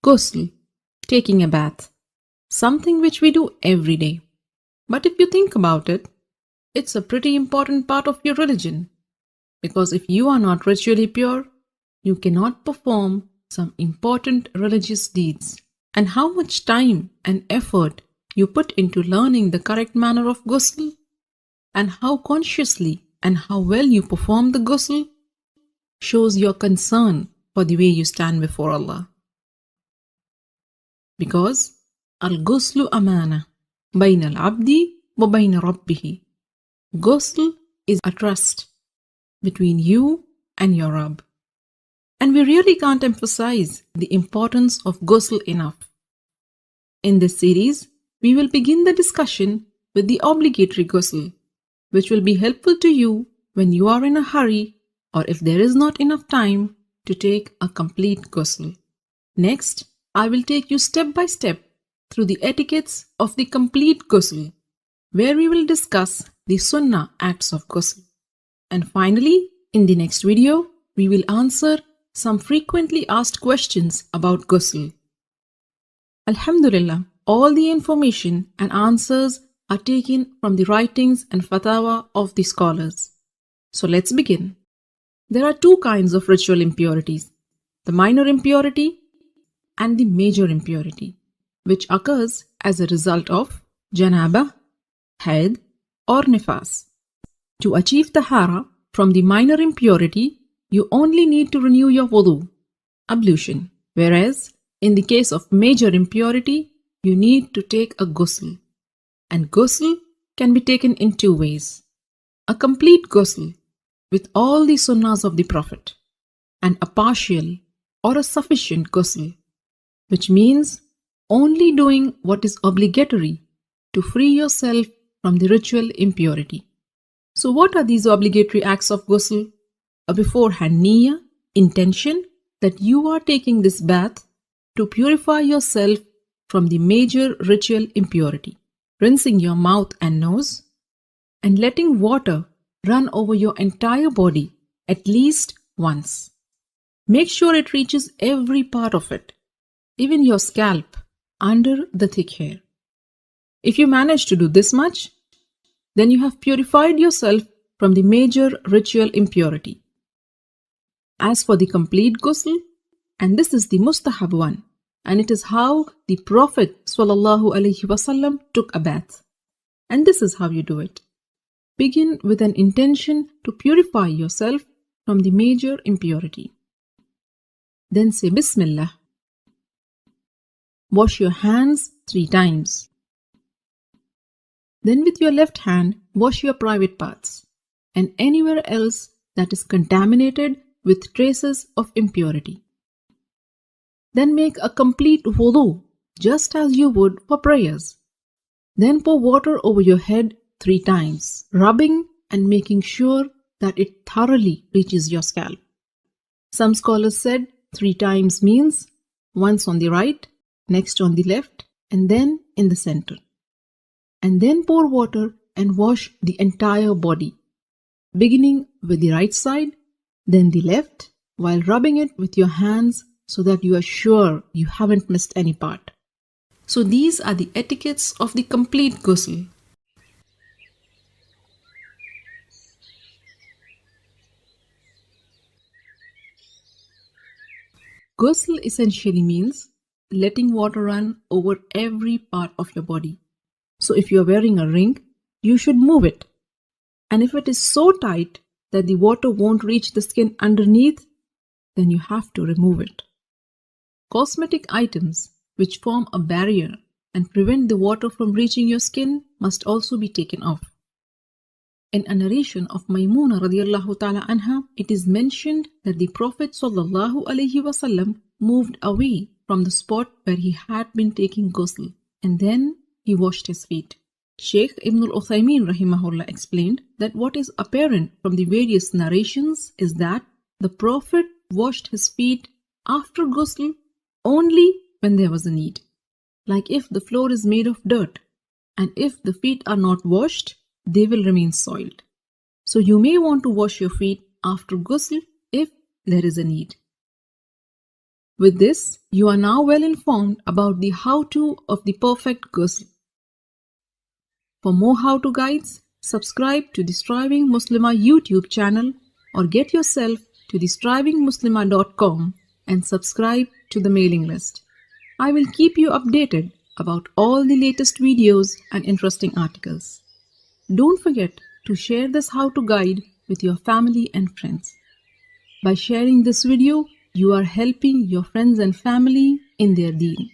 Ghusl, taking a bath, something which we do every day. But if you think about it, it's a pretty important part of your religion, because if you are not ritually pure, you cannot perform some important religious deeds. And how much time and effort you put into learning the correct manner of ghusl, and how consciously and how well you perform the ghusl, shows your concern for the way you stand before Allah. Because al-ghuslu amana bayna al-abdi wa bayna rabbihi. Ghusl is a trust between you and your Rabb. And we really can't emphasize the importance of ghusl enough. In this series, we will begin the discussion with the obligatory ghusl, which will be helpful to you when you are in a hurry or if there is not enough time to take a complete ghusl. Next, I will take you step by step through the etiquettes of the complete ghusl, where we will discuss the sunnah acts of ghusl. And finally, in the next video, we will answer some frequently asked questions about ghusl. Alhamdulillah, all the information and answers are taken from the writings and fatwa of the scholars. So let's begin. There are two kinds of ritual impurities, the minor impurity and the major impurity, which occurs as a result of janaba, haid or nifas. To achieve tahara from the minor impurity, you only need to renew your wudu, ablution, whereas in the case of major impurity, you need to take a ghusl. And ghusl can be taken in two ways: a complete ghusl with all the sunnahs of the Prophet, and a partial or a sufficient ghusl, which means only doing what is obligatory to free yourself from the ritual impurity. So what are these obligatory acts of ghusl? A beforehand niyyah, intention that you are taking this bath to purify yourself from the major ritual impurity, rinsing your mouth and nose, and letting water run over your entire body at least once. Make sure it reaches every part of it, even your scalp, under the thick hair. If you manage to do this much, then you have purified yourself from the major ritual impurity. As for the complete ghusl, and this is the mustahab one, and it is how the Prophet ﷺ took a bath. And this is how you do it. Begin with an intention to purify yourself from the major impurity. Then say Bismillah. Wash your hands 3 times. Then with your left hand, wash your private parts and anywhere else that is contaminated with traces of impurity. Then make a complete wudu, just as you would for prayers. Then pour water over your head 3 times, rubbing and making sure that it thoroughly reaches your scalp. Some scholars said 3 times means once on the right, next on the left, and then in the center. And then pour water and wash the entire body, beginning with the right side, then the left, while rubbing it with your hands so that you are sure you haven't missed any part. So these are the etiquettes of the complete ghusl. Ghusl essentially means letting water run over every part of your body. So if you are wearing a ring, you should move it. And if it is so tight that the water won't reach the skin underneath, then you have to remove it. Cosmetic items which form a barrier and prevent the water from reaching your skin must also be taken off. In a narration of Maymuna radiallahu ta'ala anha, it is mentioned that the Prophet sallallahu alaihi wasallam moved away from the spot where he had been taking ghusl, and then he washed his feet. Shaykh Ibn al-Uthaymin rahimahullah explained that what is apparent from the various narrations is that the Prophet washed his feet after ghusl only when there was a need, like if the floor is made of dirt, and if the feet are not washed, they will remain soiled. So you may want to wash your feet after ghusl if there is a need. With this, you are now well informed about the how-to of the perfect ghusl. For more how-to guides, subscribe to the Striving Muslimah YouTube channel or get yourself to thestrivingmuslimah.com and subscribe to the mailing list. I will keep you updated about all the latest videos and interesting articles. Don't forget to share this how-to guide with your family and friends. By sharing this video, you are helping your friends and family in their deen.